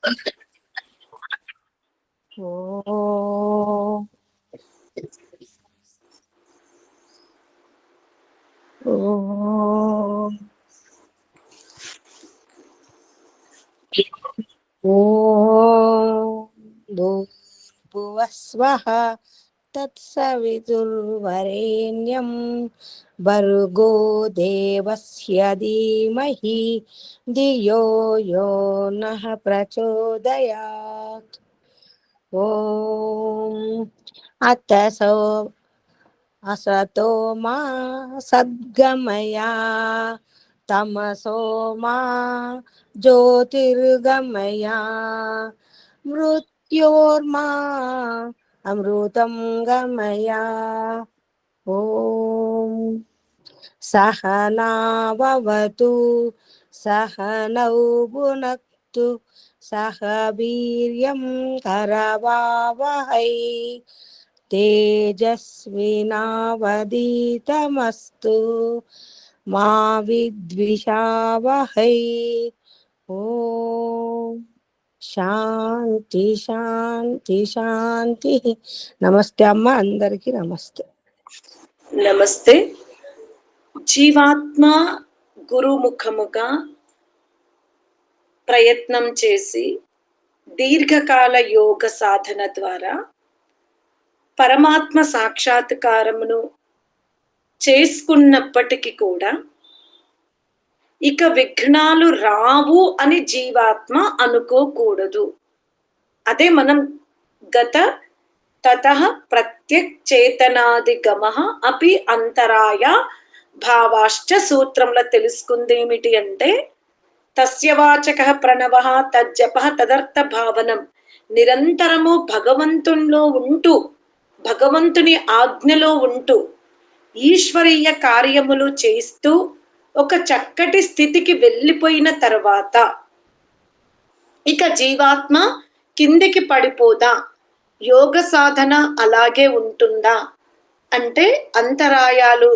ఓం ఓం ఓం భూర్భువస్వః తత్సవితుర్వరేణ్యం భర్గో దేవస్య ధీమహి ధియో యో నః ప్రచోదయాత్. ఓం అసతో మా సద్గమయ తమసో మా జ్యోతిర్గమయ మృత్యోర్మా అమృతం గమయ. ఓం సహనావతు సహనౌ భునక్తు సహ వీర్యం కరవావహై తేజస్వినావధీతమస్తు మా విద్విషావహై. ఓం శాంతి శాంతి శాంతి. నమస్తే అమ్మ, అందరికీ నమస్తే. నమస్తే. జీవాత్మ గురుముఖముగా ప్రయత్నం చేసి దీర్ఘకాల యోగ సాధన ద్వారా పరమాత్మ సాక్షాత్కారమును చేసుకున్నప్పటికీ కూడా ఇక విఘ్నాలు రావు అని జీవాత్మ అనుకోకూడదు. అదే మనం గత తతః ప్రత్యక్ చేతనాదిగమః అపి అంతరాయ భావాశ్చ సూత్రంలో తెలుసుకుంది ఏమిటి అంటే, తస్యవాచకః ప్రణవః తజ్జపః తదర్థ భావనం. నిరంతరము భగవంతునిలో ఉంటూ, భగవంతుని ఆజ్ఞలో ఉంటూ, ఈశ్వరీయ కార్యములు చేస్తూ ఒక చక్కటి స్థితికి వెళ్ళిపోయిన తర్వాత ఇక జీవాత్మ కిందికి పడిపోదా, యోగ సాధన అలాగే ఉంటుందా అంటే, అంతరాయాలు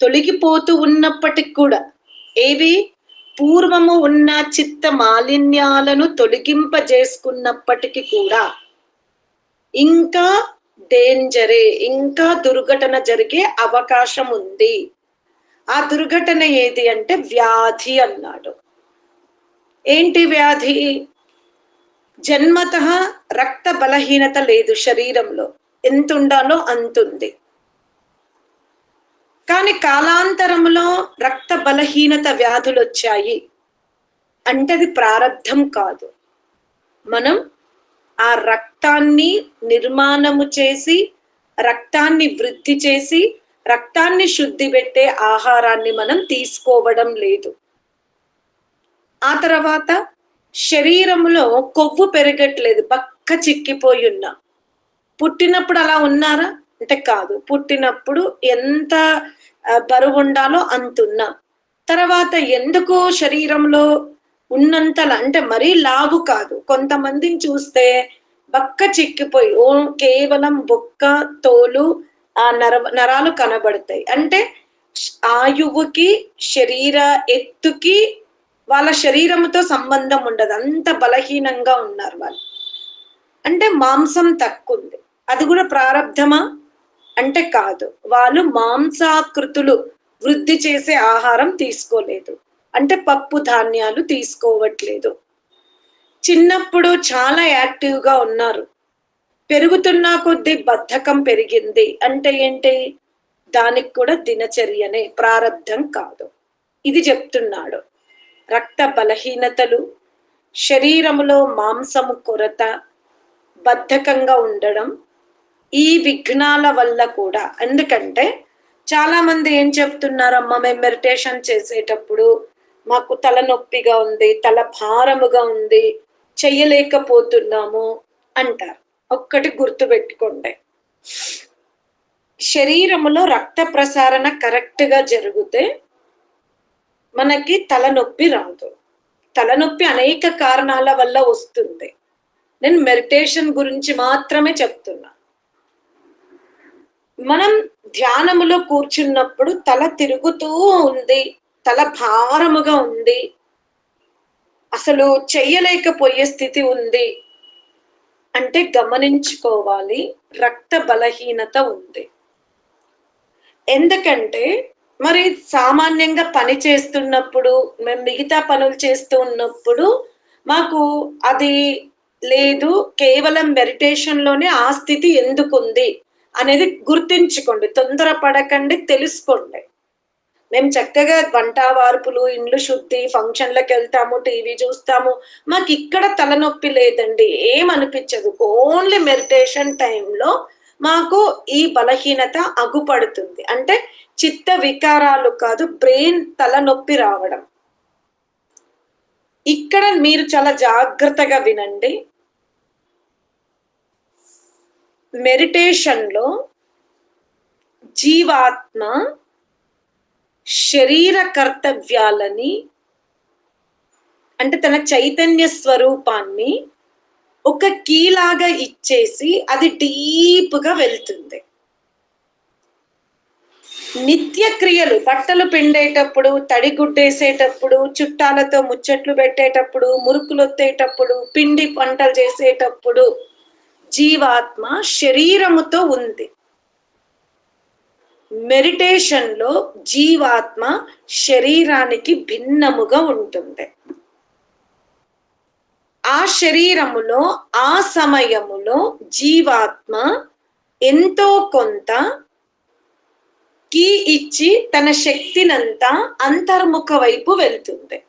తొలగిపోతూ ఉన్నప్పటికి కూడా, ఏవి పూర్వము ఉన్న చిత్త మాలిన్యాలను తొలగింపజేసుకున్నప్పటికీ కూడా ఇంకా డేంజరే, ఇంకా దుర్ఘటన జరిగే అవకాశం ఉంది. ఆ దుర్ఘటన ఏది అంటే వ్యాధి అన్నాడు. ఏంటి వ్యాధి? జన్మతః రక్త బలహీనత లేదు శరీరంలో, ఎంత ఉండాలో అంతుంది. కానీ కాలాంతరంలో రక్త బలహీనత వ్యాధులు వచ్చాయి అంటే అది ప్రారబ్ధం కాదు. మనం ఆ రక్తాన్ని నిర్మాణము చేసి, రక్తాన్ని వృద్ధి చేసి, రక్తాన్ని శుద్ధి పెట్టే ఆహారాన్ని మనం తీసుకోవడం లేదు. ఆ తర్వాత శరీరంలో కొవ్వు పెరగట్లేదు, బక్క చిక్కిపోయి ఉన్నా. పుట్టినప్పుడు అలా ఉన్నారా అంటే కాదు, పుట్టినప్పుడు ఎంత బరువు ఉండాలో అంతున్నా. తర్వాత ఎందుకు శరీరంలో ఉన్నంతలా అంటే మరీ లావు కాదు, కొంతమందిని చూస్తే బక్క చిక్కిపోయి కేవలం బొక్క తోలు ఆ నరాలు కనబడతాయి. అంటే ఆయువుకి శరీర ఎత్తుకి వాళ్ళ శరీరంతో సంబంధం ఉండదు, అంత బలహీనంగా ఉన్నారు వాళ్ళు. అంటే మాంసం తక్కువ ఉంది, అది కూడా ప్రారబ్ధమా అంటే కాదు. వాళ్ళు మాంసాకృతులు వృద్ధి చేసే ఆహారం తీసుకోలేదు, అంటే పప్పు ధాన్యాలు తీసుకోవట్లేదు. చిన్నప్పుడు చాలా యాక్టివ్గా ఉన్నారు, పెరుగుతున్న కొద్దీ బద్ధకం పెరిగింది అంటే ఏంటి? దానికి కూడా దినచర్యనే, ప్రారబ్ధం కాదు. ఇది చెప్తున్నాడు. రక్త బలహీనతలు, శరీరములో మాంసము కొరత, బద్ధకంగా ఉండడం, ఈ విఘ్నాల వల్ల కూడా. ఎందుకంటే చాలా మంది ఏం చెప్తున్నారమ్మా, మేము మెడిటేషన్ చేసేటప్పుడు మాకు తలనొప్పిగా ఉంది, తల భారముగా ఉంది, చెయ్యలేకపోతున్నాము అంటారు. ఒక్కటి గుర్తు పెట్టుకోండి, శరీరములో రక్త ప్రసారణ కరెక్ట్ గా జరిగితే మనకి తలనొప్పి రాదు. తలనొప్పి అనేక కారణాల వల్ల వస్తుంది, నేను మెడిటేషన్ గురించి మాత్రమే చెప్తున్నా. మనం ధ్యానములో కూర్చున్నప్పుడు తల తిరుగుతూ ఉంది, తల భారముగా ఉంది, అసలు చెయ్యలేకపోయే స్థితి ఉంది అంటే గమనించుకోవాలి, రక్త బలహీనత ఉంది. ఎందుకంటే మరి సామాన్యంగా పని చేస్తున్నప్పుడు, మేము మిగతా పనులు చేస్తూ ఉన్నప్పుడు మాకు అది లేదు, కేవలం మెడిటేషన్లోనే ఆ స్థితి ఎందుకుంది అనేది గుర్తించుకోండి. తొందరపడకండి, తెలుసుకోండి. మేము చక్కగా వంట వార్పులు, ఇండ్లు శుద్ధి, ఫంక్షన్లకు వెళ్తాము, టీవీ చూస్తాము, మాకు ఇక్కడ తలనొప్పి లేదండి, ఏమనిపించదు. ఓన్లీ మెడిటేషన్ టైంలో మాకు ఈ బలహీనత అగుపడుతుంది. అంటే చిత్త వికారాలు కాదు, బ్రెయిన్ తలనొప్పి రావడం. ఇక్కడ మీరు చాలా జాగ్రత్తగా వినండి. మెడిటేషన్లో జీవాత్మ శరీర కర్తవ్యాలని, అంటే తన చైతన్య స్వరూపాన్ని ఒక కీలాగా ఇచ్చేసి అది డీప్గా వెళ్తుంది. నిత్య క్రియలు, బట్టలు పిండేటప్పుడు, తడిగుడ్డేసేటప్పుడు, చుట్టాలతో ముచ్చట్లు పెట్టేటప్పుడు, మురుకులొత్తేటప్పుడు, పిండి వంటలు చేసేటప్పుడు జీవాత్మ శరీరముతో ఉంది. మెడిటేషన్లో జీవాత్మ శరీరానికి భిన్నముగా ఉంటుంది. ఆ శరీరములో ఆ సమయములో జీవాత్మ ఎంతో కొంత కీ ఇచ్చి తన శక్తినంతా అంతర్ముఖ వైపు వెళ్తుంది,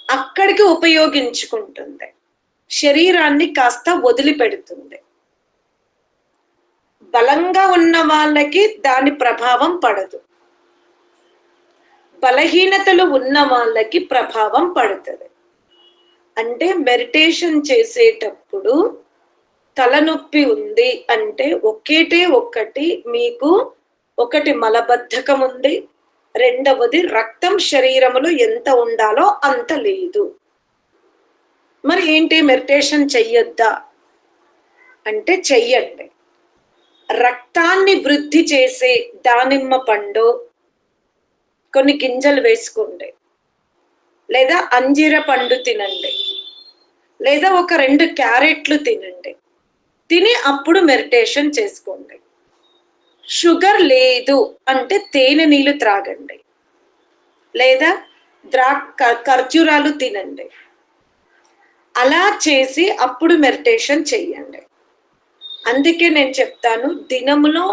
అక్కడికి ఉపయోగించుకుంటుంది. శరీరాన్ని కాస్త వదిలిపెడుతుంది. బలంగా ఉన్న వాళ్ళకి దాని ప్రభావం పడదు, బలహీనతలు ఉన్న వాళ్ళకి ప్రభావం పడుతుంది. అంటే మెడిటేషన్ చేసేటప్పుడు తలనొప్పి ఉంది అంటే ఒక్కటి మీకు, ఒకటి మలబద్ధకం ఉంది, రెండవది రక్తం శరీరములో ఎంత ఉండాలో అంత లేదు. మరి ఏంటి, మెడిటేషన్ చెయ్యొద్దా అంటే చెయ్యండి. రక్తాన్ని వృద్ధి చేసే దానిమ్మ పండు కొన్ని గింజలు వేసుకోండి, లేదా అంజీర పండు తినండి, లేదా ఒక 2 క్యారెట్లు తినండి. తిని అప్పుడు మెడిటేషన్ చేసుకోండి. షుగర్ లేదు అంటే తేనె నీళ్ళు త్రాగండి, లేదా ఖర్జూరాలు తినండి. అలా చేసి అప్పుడు మెడిటేషన్ చెయ్యండి. అందుకే నేను చెప్తాను, దినములో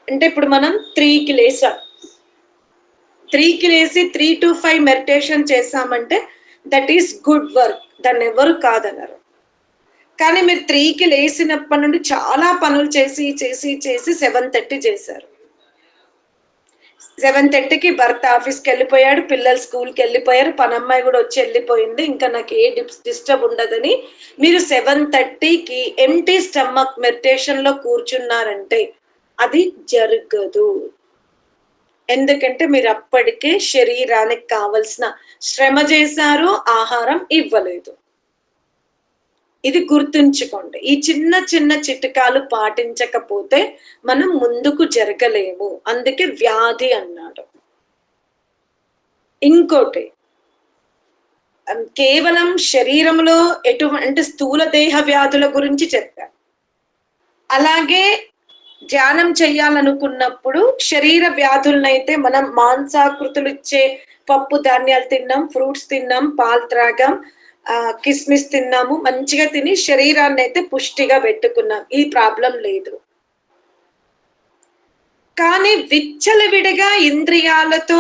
అంటే ఇప్పుడు మనం 3కి లేసాం, 3కి లేసి 3 to 5 మెడిటేషన్ చేసామంటే దట్ ఈస్ గుడ్ వర్క్, దాన్ని ఎవరు కాదన్నారు. కానీ మీరు 3కి లేసినప్పటి నుండి చాలా పనులు చేసి 7:30 చేశారు. 7:30కి భర్త ఆఫీస్కి వెళ్ళిపోయాడు, పిల్లలు స్కూల్కి వెళ్ళిపోయారు, పనమ్మాయి కూడా వచ్చి వెళ్ళిపోయింది, ఇంకా నాకు ఏ డిస్టర్బ్ ఉండదని మీరు 7:30కి ఎంటీ స్టమక్ మెడిటేషన్లో కూర్చున్నారంటే అది జరగదు. ఎందుకంటే మీరు అప్పటికే శరీరానికి కావలసిన శ్రమ చేశారు, ఆహారం ఇవ్వలేదు. ఇది గుర్తుంచుకోండి. ఈ చిన్న చిన్న చిట్కాలు పాటించకపోతే మనం ముందుకు జరగలేము. అందుకే వ్యాధి అన్నాడు. ఇంకోటి, కేవలం శరీరంలో ఎటువంటి స్థూల దేహ వ్యాధుల గురించి చెప్పారు. అలాగే ధ్యానం చేయాలనుకున్నప్పుడు శరీర వ్యాధులనైతే మనం మాంసాకృతులు ఇచ్చే పప్పు ధాన్యాలు తిన్నాం, ఫ్రూట్స్ తిన్నాం, పాలు త్రాగాం, కిస్మిస్ తిన్నాము, మంచిగా తిని శరీరాన్ని అయితే పుష్టిగా పెట్టుకున్నాం, ఈ ప్రాబ్లం లేదు. కానీ విచ్చలవిడిగా ఇంద్రియాలతో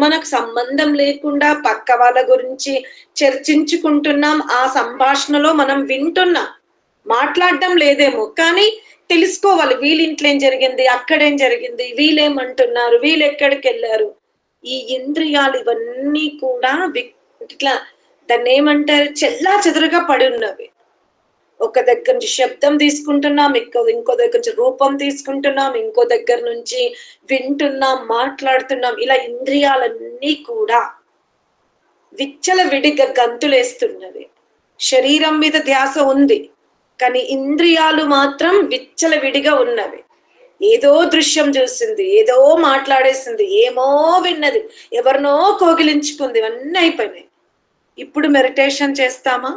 మనకు సంబంధం లేకుండా పక్క వాళ్ళ గురించి చర్చించుకుంటున్నాం. ఆ సంభాషణలో మనం వింటున్నాం, మాట్లాడడం లేదేమో, కానీ తెలుసుకోవాలి వీళ్ళ ఇంట్లో ఏం జరిగింది, అక్కడేం జరిగింది, వీళ్ళేమంటున్నారు, వీళ్ళు ఎక్కడికి వెళ్ళారు. ఈ ఇంద్రియాలు ఇవన్నీ కూడా ఇట్లా దాన్ని ఏమంటారు, చెల్లా చెదురుగా పడి ఉన్నవి. ఒక దగ్గర నుంచి శబ్దం తీసుకుంటున్నాం, ఇంకో దగ్గర నుంచి రూపం తీసుకుంటున్నాం, ఇంకో దగ్గర నుంచి వింటున్నాం, మాట్లాడుతున్నాం. ఇలా ఇంద్రియాలన్నీ కూడా విచ్చలవిడిగా గంతులేస్తున్నవి. శరీరం మీద ధ్యాస ఉంది, కానీ ఇంద్రియాలు మాత్రం విచ్చలవిడిగా ఉన్నవి. ఏదో దృశ్యం చూసింది, ఏదో మాట్లాడేసింది, ఏమో విన్నది, ఎవరినో కోగిలించుకుంది, ఇవన్నీ అయిపోయినాయి. ఇప్పుడు మెడిటేషన్ చేస్తామా?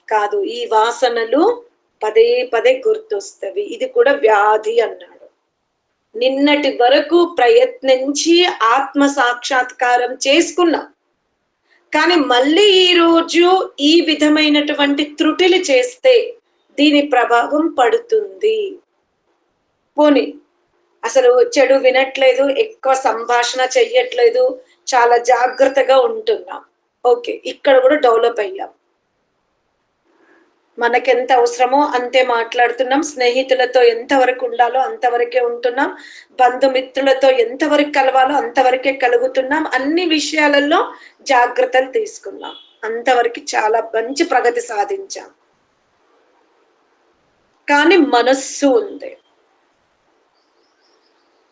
కాదు. ఈ వాసనలు పదే పదే గుర్తొస్తవి. ఇది కూడా వ్యాధి అన్నాడు. నిన్నటి వరకు ప్రయత్నించి ఆత్మ సాక్షాత్కారం చేసుకున్నాం, కానీ మళ్ళీ ఈ రోజు ఈ విధమైనటువంటి త్రుటిలు చేస్తే దీని ప్రభావం పడుతుంది. పోనీ అసలు చెడు వినట్లేదు, ఎక్కువ సంభాషణ చెయ్యట్లేదు, చాలా జాగ్రత్తగా ఉంటున్నాం. ఓకే, ఇక్కడ కూడా డెవలప్ అయ్యాం. మనకెంత అవసరమో అంతే మాట్లాడుతున్నాం, స్నేహితులతో ఎంతవరకు ఉండాలో అంతవరకే ఉంటున్నాం, బంధుమిత్రులతో ఎంతవరకు కలవాలో అంతవరకే కలుగుతున్నాం, అన్ని విషయాలలో జాగ్రత్తలు తీసుకున్నాం, అంతవరకు చాలా మంచి ప్రగతి సాధించాం. కానీ మనస్సు ఉంది.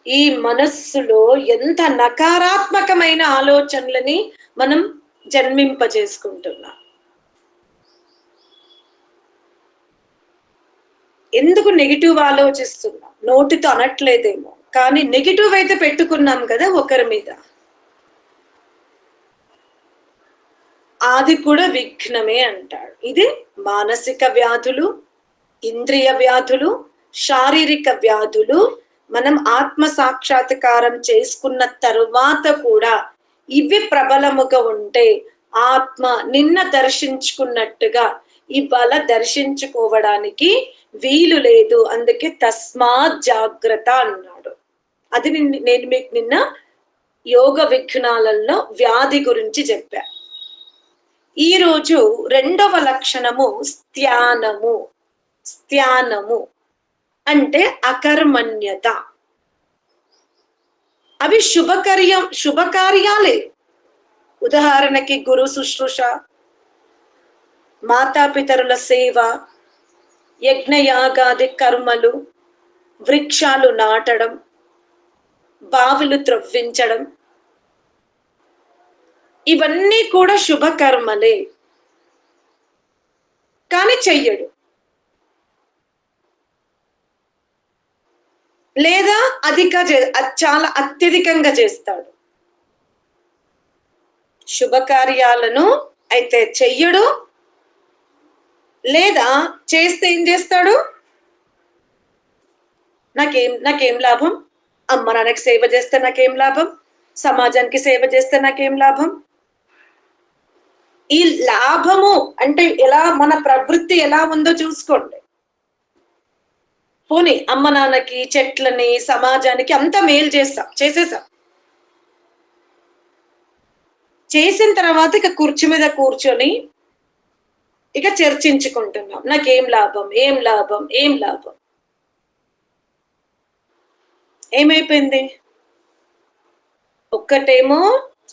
ఈ మనస్సులో ఎంత నకారాత్మకమైన ఆలోచనలని మనం జన్మింపజేసుకుంటున్నాం. ఎందుకు నెగిటివ్ ఆలోచిస్తున్నాం? నోటితో అనట్లేదేమో, కానీ నెగిటివ్ అయితే పెట్టుకున్నాం కదా ఒకరి మీద, అది కూడా విఘ్నమే అంటాడు. ఇది మానసిక వ్యాధులు, ఇంద్రియ వ్యాధులు, శారీరక వ్యాధులు. మనం ఆత్మ సాక్షాత్కారం చేసుకున్న తరువాత కూడా ఇవి ప్రబలముగా ఉంటే ఆత్మ నిన్న దర్శించుకున్నట్టుగా ఇవాళ దర్శించుకోవడానికి వీలు లేదు. అందుకే తస్మాత్ జాగ్రత్త అన్నాడు. అది నేను మీకు నిన్న యోగ విఘ్నాలలో వ్యాధి గురించి చెప్పా. ఈరోజు రెండవ లక్షణము స్థానము. స్థానము అంటే అకర్మణ్యత. అవి శుభకార్యాలే. ఉదాహరణకి గురు శుశ్రూష, మాతాపితరుల సేవ, యజ్ఞయాగాది కర్మలు, వృక్షాలు నాటడం, బావులు త్రవ్వించడం, ఇవన్నీ కూడా శుభకర్మలే. కానీ చెయ్యడు, లేదా చాలా అత్యధికంగా చేస్తాడు. శుభకార్యాలను అయితే చెయ్యడు, లేదా చేస్తే ఏం చేస్తాడు? నాకేం లాభం? అమ్మ నాన్నకి సేవ చేస్తే నాకేం లాభం? సమాజానికి సేవ చేస్తే నాకేం లాభం? ఈ లాభము అంటే ఎలా, మన ప్రవృత్తి ఎలా ఉందో చూసుకోండి. పోనీ అమ్మ నాన్నకి, చెట్లని, సమాజానికి అంతా మేలు చేసేసాం. చేసిన తర్వాత ఇక కుర్చీ మీద కూర్చొని ఇక చర్చించుకుంటున్నాం, నాకేం లాభం, ఏం లాభం, ఏం లాభం. ఏమైపోయింది? ఒక్కటేమో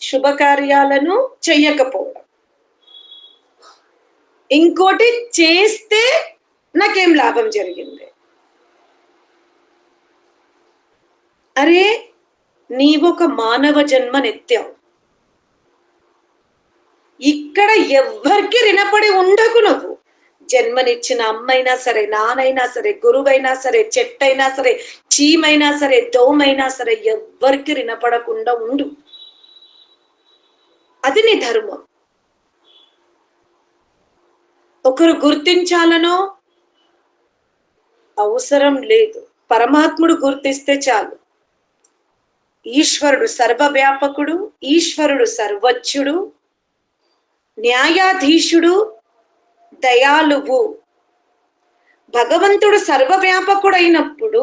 శుభకార్యాలను చెయ్యకపోవడం, ఇంకోటి చేస్తే నాకేం లాభం జరిగింది. అరే, నీవొక మానవ జన్మనెత్తావు, ఇక్కడ ఎవ్వరికి రుణపడి ఉండకు. నువ్వు జన్మనిచ్చిన అమ్మైనా సరే, నానైనా సరే, గురువైనా సరే, చెట్టైనా సరే, చీమైనా సరే, దోమైనా సరే, ఎవ్వరికి రుణపడకుండా ఉండు. అది నీ ధర్మం. ఒకరు గుర్తించాలనో అవసరం లేదు, పరమాత్ముడు గుర్తిస్తే చాలు. ఈశ్వరుడు సర్వవ్యాపకుడు, ఈశ్వరుడు సర్వజ్ఞుడు, న్యాయాధీశుడు, దయాళువు. భగవంతుడు సర్వవ్యాపకుడైనప్పుడు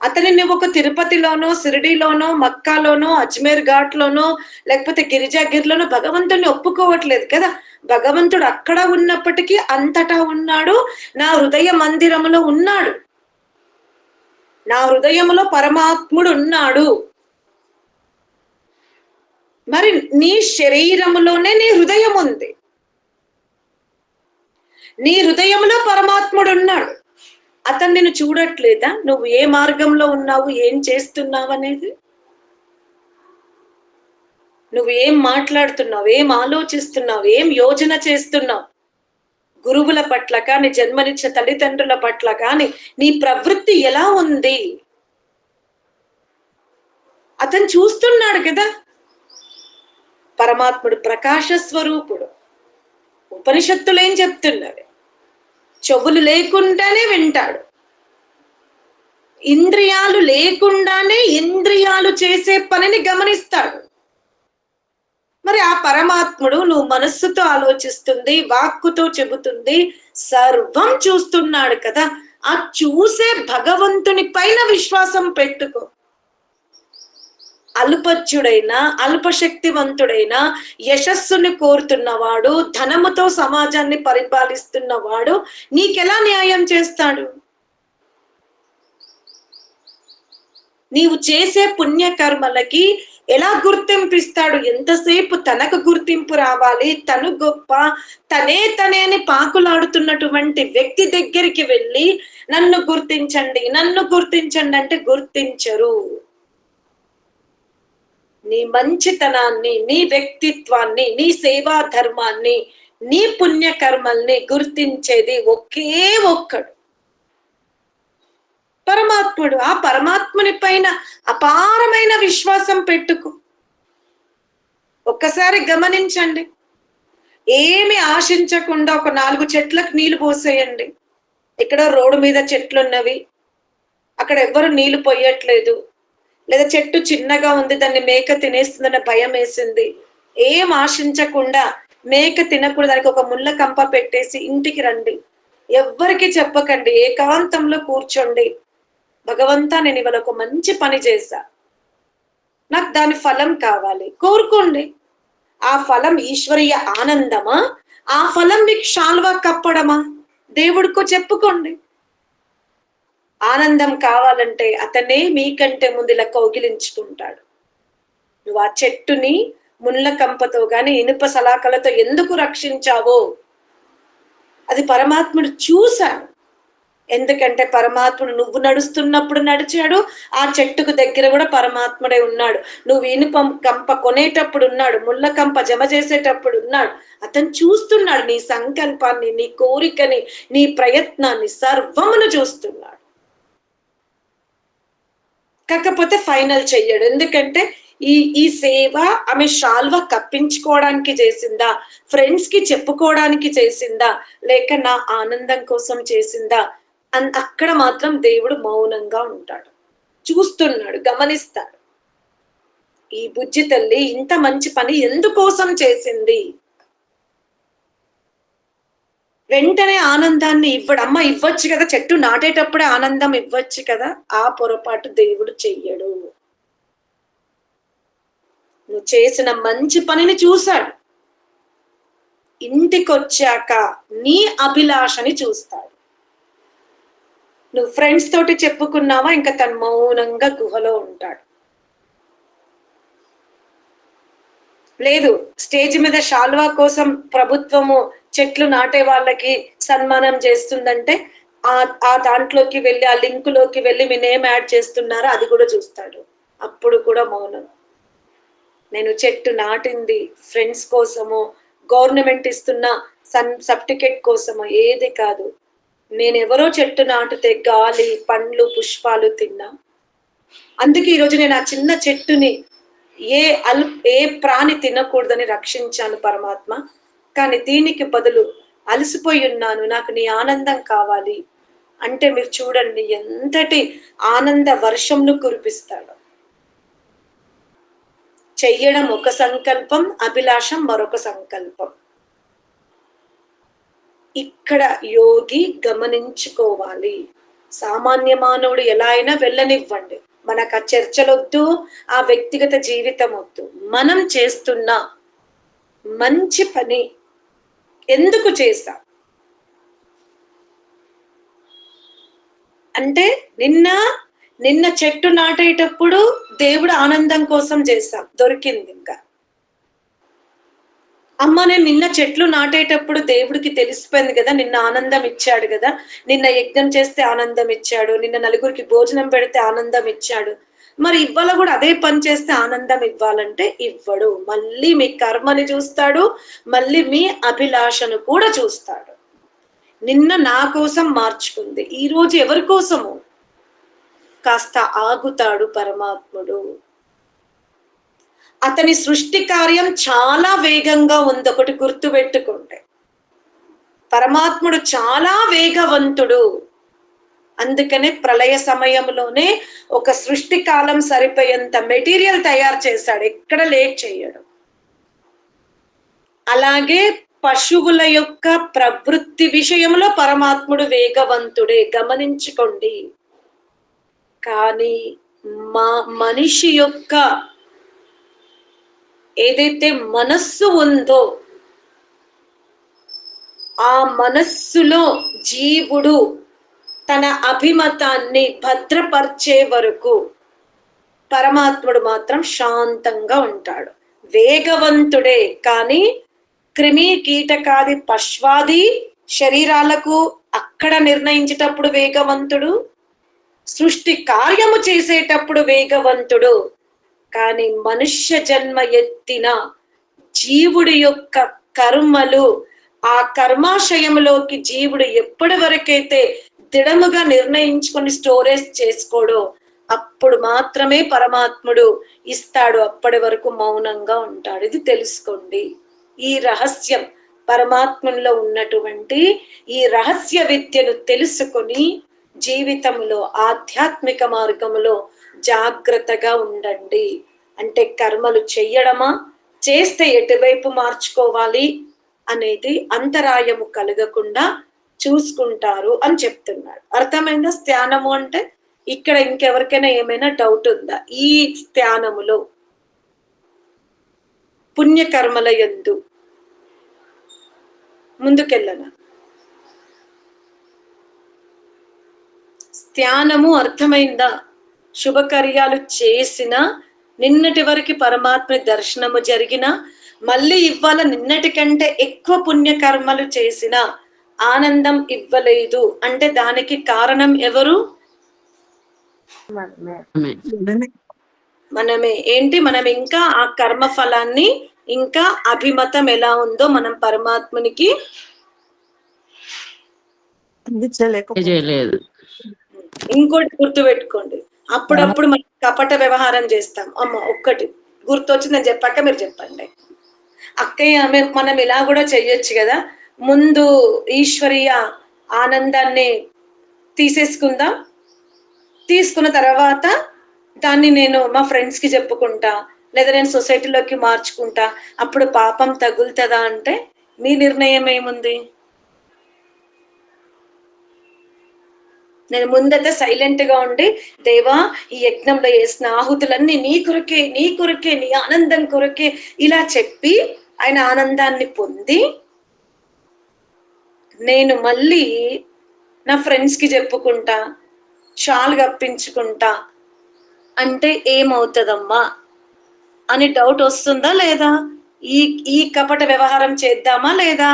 అతని నువ్వు ఒక తిరుపతిలోనో, షిరిడీలోనో, మక్కాలోనో, అజ్మీర్ ఘాట్లోనో, లేకపోతే గిరిజాగిరిలోనో భగవంతుడిని ఒప్పుకోవట్లేదు కదా. భగవంతుడు అక్కడ ఉన్నప్పటికీ అంతటా ఉన్నాడు, నా హృదయ మందిరములో ఉన్నాడు. నా హృదయములో పరమాత్ముడు ఉన్నాడు. మరి నీ శరీరములోనే నీ హృదయం ఉంది, నీ హృదయంలో పరమాత్ముడు ఉన్నాడు. అతను నిన్ను చూడట్లేదా? నువ్వు ఏ మార్గంలో ఉన్నావు, ఏం చేస్తున్నావు అనేది, నువ్వు ఏం మాట్లాడుతున్నావు, ఏం ఆలోచిస్తున్నావు, ఏం యోచన చేస్తున్నావు, గురువుల పట్ల కానీ, జన్మనిచ్చిన తల్లిదండ్రుల పట్ల కానీ నీ ప్రవృత్తి ఎలా ఉంది? అతను చూస్తున్నాడు కదా. పరమాత్ముడు ప్రకాశ స్వరూపుడు. ఉపనిషత్తులు ఏం చెప్తున్నవి? చెవులు లేకుండానే వింటాడు, ఇంద్రియాలు లేకుండానే ఇంద్రియాలు చేసే పనిని గమనిస్తాడు. మరి ఆ పరమాత్ముడు నువ్వు మనస్సుతో ఆలోచిస్తుంది, వాక్కుతో చెబుతుంది, సర్వం చూస్తున్నాడు కదా. ఆ చూసే భగవంతుని పైన విశ్వాసం పెట్టుకో. అల్పజ్ఞుడైనా అల్పశక్తివంతుడైనా యశస్సుని కోరుతున్నవాడు, ధనముతో సమాజాన్ని పరిపాలిస్తున్నవాడు నీకెలా న్యాయం చేస్తాడు? నీవు చేసే పుణ్యకర్మలకి ఎలా గుర్తింపిస్తాడు? ఎంతసేపు తనకు గుర్తింపు రావాలి, తను గొప్ప, తనే అని పాకులాడుతున్నటువంటి వ్యక్తి దగ్గరికి వెళ్ళి నన్ను గుర్తించండి, నన్ను గుర్తించండి అంటే గుర్తించరు. నీ మంచితనాన్ని, నీ వ్యక్తిత్వాన్ని, నీ సేవా ధర్మాన్ని, నీ పుణ్యకర్మల్ని గుర్తించేది ఒకే ఒక్కడు, పరమాత్ముడు. ఆ పరమాత్ముని పైన అపారమైన విశ్వాసం పెట్టుకో. ఒక్కసారి గమనించండి, ఏమి ఆశించకుండా ఒక 4 చెట్లకు నీళ్లు పోసేయండి. ఇక్కడ రోడ్డు మీద చెట్లున్నవి, అక్కడ ఎవ్వరు నీళ్లు పోయట్లేదు, లేదా చెట్టు చిన్నగా ఉంది, దాన్ని మేక తినేస్తుందన్న భయం వేసింది. ఏం ఆశించకుండా మేక తినకూడదు, దానికి ఒక ముళ్ళ కంప పెట్టేసి ఇంటికి రండి. ఎవ్వరికి చెప్పకండి, ఏకాంతంలో కూర్చోండి. భగవంతా, నేను ఇవాళ ఒక మంచి పని చేశా, నాకు దాని ఫలం కావాలి, కోరుకోండి. ఆ ఫలం ఈశ్వరీయ ఆనందమా, ఆ ఫలం మీకు శాల్వా కప్పడమా, దేవుడికో చెప్పుకోండి. ఆనందం కావాలంటే అతనే మీకంటే ముందు ఇలా కౌగిలించుకుంటాడు. నువ్వు ఆ చెట్టుని ముళ్ళ కంపతో గాని ఇనుప సలాకలతో ఎందుకు రక్షించావో అది పరమాత్ముడు చూశాడు. ఎందుకంటే పరమాత్ముడు నువ్వు నడుస్తున్నప్పుడు నడిచాడు, ఆ చెట్టుకు దగ్గర కూడా పరమాత్ముడే ఉన్నాడు. నువ్వు ఇనుప కంప కొనేటప్పుడు ఉన్నాడు, ముళ్ళ కంప జమ చేసేటప్పుడు ఉన్నాడు. అతను చూస్తున్నాడు నీ సంకల్పాన్ని, నీ కోరికని, నీ ప్రయత్నాన్ని, సర్వమును చూస్తున్నాడు. కాకపోతే ఫైనల్ చెయ్యడు. ఎందుకంటే ఈ సేవ ఆమె శాల్వా కప్పించుకోవడానికి చేసిందా, ఫ్రెండ్స్ కి చెప్పుకోవడానికి చేసిందా, లేక నా ఆనందం కోసం చేసిందా అక్కడ మాత్రం దేవుడు మౌనంగా ఉంటాడు, చూస్తున్నాడు, గమనిస్తాడు. ఈ బుజ్జి తల్లి ఇంత మంచి పని ఎందుకోసం చేసింది? వెంటనే ఆనందాన్ని ఇవ్వడు. అమ్మ ఇవ్వచ్చు కదా, చెట్టు నాటేటప్పుడే ఆనందం ఇవ్వచ్చు కదా. ఆ పొరపాటు దేవుడు చెయ్యడు. నువ్వు చేసిన మంచి పనిని చూశాడు, ఇంటికొచ్చాక నీ అభిలాషని చూస్తాడు. నువ్వు ఫ్రెండ్స్ తోటి చెప్పుకున్నావా, ఇంకా తను మౌనంగా గుహలో ఉంటాడు. లేదు, స్టేజ్ మీద శాల్వా కోసం ప్రభుత్వము చెట్లు నాటే వాళ్ళకి సన్మానం చేస్తుందంటే ఆ దాంట్లోకి వెళ్ళి, ఆ లింక్ లోకి వెళ్ళి మీ నేమ్ యాడ్ చేస్తున్నారా అది కూడా చూస్తాడు. అప్పుడు కూడా మౌనం. నేను చెట్టు నాటింది ఫ్రెండ్స్ కోసమో, గవర్నమెంట్ ఇస్తున్న సర్టిఫికెట్ కోసమో ఏది కాదు. నేను ఎవరో చెట్టు నాటితే గాలి, పండ్లు, పుష్పాలు తిన్నా. అందుకే ఈరోజు నేను ఆ చిన్న చెట్టుని ఏ ప్రాణి తినకూడదని రక్షించాను పరమాత్మ. కానీ దీనికి బదులు అలసిపోయి ఉన్నాను, నాకు నీ ఆనందం కావాలి అంటే మీరు చూడండి ఎంతటి ఆనంద వర్షంను కురిపిస్తాడు. చెయ్యడం ఒక సంకల్పం, అభిలాషం మరొక సంకల్పం. ఇక్కడ యోగి గమనించుకోవాలి. సామాన్య మానవుడు ఎలా అయినా వెళ్ళనివ్వండి, మనకు ఆ చర్చలొద్దు, ఆ వ్యక్తిగత జీవితం వద్దు. మనం చేస్తున్న మంచి పని ఎందుకు చేశా అంటే నిన్న చెట్టు నాటేటప్పుడు దేవుడు ఆనందం కోసం చేశాం, దొరికింది. ఇంకా అమ్మ నేను నిన్న చెట్లు నాటేటప్పుడు దేవుడికి తెలిసిపోయింది కదా, నిన్న ఆనందం ఇచ్చాడు కదా, నిన్న యజ్ఞం చేస్తే ఆనందం ఇచ్చాడు, నిన్న నలుగురికి భోజనం పెడితే ఆనందం ఇచ్చాడు, మరి ఇవాళ కూడా అదే పని చేస్తే ఆనందం ఇవ్వాలంటే ఇవ్వడు. మళ్ళీ మీ కర్మని చూస్తాడు, మళ్ళీ మీ అభిలాషను కూడా చూస్తాడు. నిన్న నా కోసం మార్చుకుంది, ఈ రోజు ఎవరి కోసము? కాస్త ఆగుతాడు పరమాత్ముడు. అతని సృష్టి కార్యం చాలా వేగంగా ఉంది. ఒకటి గుర్తుపెట్టుకోండి, పరమాత్ముడు చాలా వేగవంతుడు. అందుకనే ప్రళయ సమయంలోనే ఒక సృష్టి కాలం సరిపోయేంత మెటీరియల్ తయారు చేశాడు, ఎక్కడ లేట్ చేయడు. అలాగే పశువుల యొక్క ప్రవృత్తి విషయంలో పరమాత్ముడు వేగవంతుడే, గమనించుకోండి. కానీ మనిషి యొక్క ఏదైతే మనస్సు ఉందో ఆ మనస్సులో జీవుడు తన అభిమతాన్ని భద్రపరిచే వరకు పరమాత్ముడు మాత్రం శాంతంగా ఉంటాడు. వేగవంతుడే, కానీ క్రిమి కీటకాది పశ్వాది శరీరాలకు అక్కడ నిర్ణయించేటప్పుడు వేగవంతుడు, సృష్టి కార్యము చేసేటప్పుడు వేగవంతుడు. కానీ మనుష్య జన్మ ఎత్తిన జీవుడి యొక్క కర్మలు, ఆ కర్మాశయంలోకి జీవుడు ఎప్పటి వరకైతే దృఢముగా నిర్ణయించుకొని స్టోరేజ్ చేసుకోడో అప్పుడు మాత్రమే పరమాత్ముడు ఇస్తాడు. అప్పటి వరకు మౌనంగా ఉంటాడు. ఇది తెలుసుకోండి. ఈ రహస్యం, పరమాత్మలో ఉన్నటువంటి ఈ రహస్య విద్యను తెలుసుకొని జీవితంలో ఆధ్యాత్మిక మార్గంలో జాగ్రత్తగా ఉండండి. అంటే కర్మలు చెయ్యడమా, చేస్తే ఎటువైపు మార్చుకోవాలి అనేది అంతరాయము కలగకుండా చూసుకుంటారు అని చెప్తున్నాడు. అర్థమైందా? స్థానము అంటే ఇక్కడ ఇంకెవరికైనా ఏమైనా డౌట్ ఉందా? ఈ స్థానములో పుణ్యకర్మల యందు ముందుకెళ్ళనా? స్థానము అర్థమైందా? శుభకార్యాలు చేసిన, నిన్నటి వరకు పరమాత్మ దర్శనము జరిగిన, మళ్ళీ ఇవ్వాల నిన్నటి కంటే ఎక్కువ పుణ్యకర్మలు చేసిన ఆనందం ఇవ్వలేదు అంటే దానికి కారణం ఎవరు? మనమే. ఏంటి? మనం ఇంకా ఆ కర్మ ఫలాన్ని, ఇంకా అభిమతం ఎలా ఉందో మనం పరమాత్మనికి చేయలేదు. ఇంకోటి గుర్తుపెట్టుకోండి, అప్పుడప్పుడు మనం కపట వ్యవహారం చేస్తాం. అమ్మ ఒక్కటి గుర్తొచ్చి నేను చెప్పాక మీరు చెప్పండి. అక్కయ్య మనం ఇలా కూడా చెయ్యొచ్చు కదా, ముందు ఈశ్వరీయ ఆనందాన్ని తీసేసుకుందాం, తీసుకున్న తర్వాత దాన్ని నేను మా ఫ్రెండ్స్ కి చెప్పుకుంటా, లేదా నేను సొసైటీలోకి మార్చుకుంటా, అప్పుడు పాపం తగులుతుందా అంటే మీ నిర్ణయం ఏముంది? నేను ముందైతే సైలెంట్ గా ఉండి, దేవా ఈ యజ్ఞంలో వేసిన ఆహుతులన్నీ నీ కొరకే, నీ కొరకే, నీ ఆనందం కొరకే ఇలా చెప్పి ఆయన ఆనందాన్ని పొంది నేను మళ్ళీ నా ఫ్రెండ్స్ కి చెప్పుకుంటా, షాల్ కప్పించుకుంటా అంటే ఏమవుతుందమ్మా అని డౌట్ వస్తుందా లేదా? ఈ కపట వ్యవహారం చేద్దామా లేదా?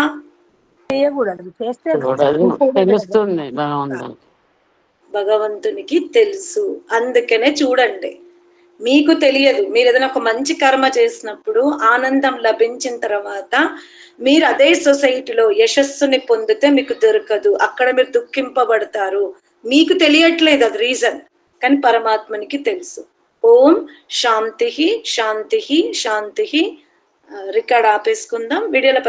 తెలుస్తుంది భగవంతుడు, భగవంతునికి తెలుసు. అందుకనే చూడండి, మీకు తెలియదు. మీరు ఏదైనా ఒక మంచి కర్మ చేసినప్పుడు ఆనందం లభించిన తర్వాత మీరు అదే సొసైటీలో యశస్సుని పొందితే మీకు దొరకదు, అక్కడ మీరు దుఃఖింపబడతారు. మీకు తెలియట్లేదు అది రీజన్, కానీ పరమాత్మనికి తెలుసు. ఓం శాంతి శాంతి శాంతి. రికార్డ్ ఆపేసుకుందాం. వీడియోల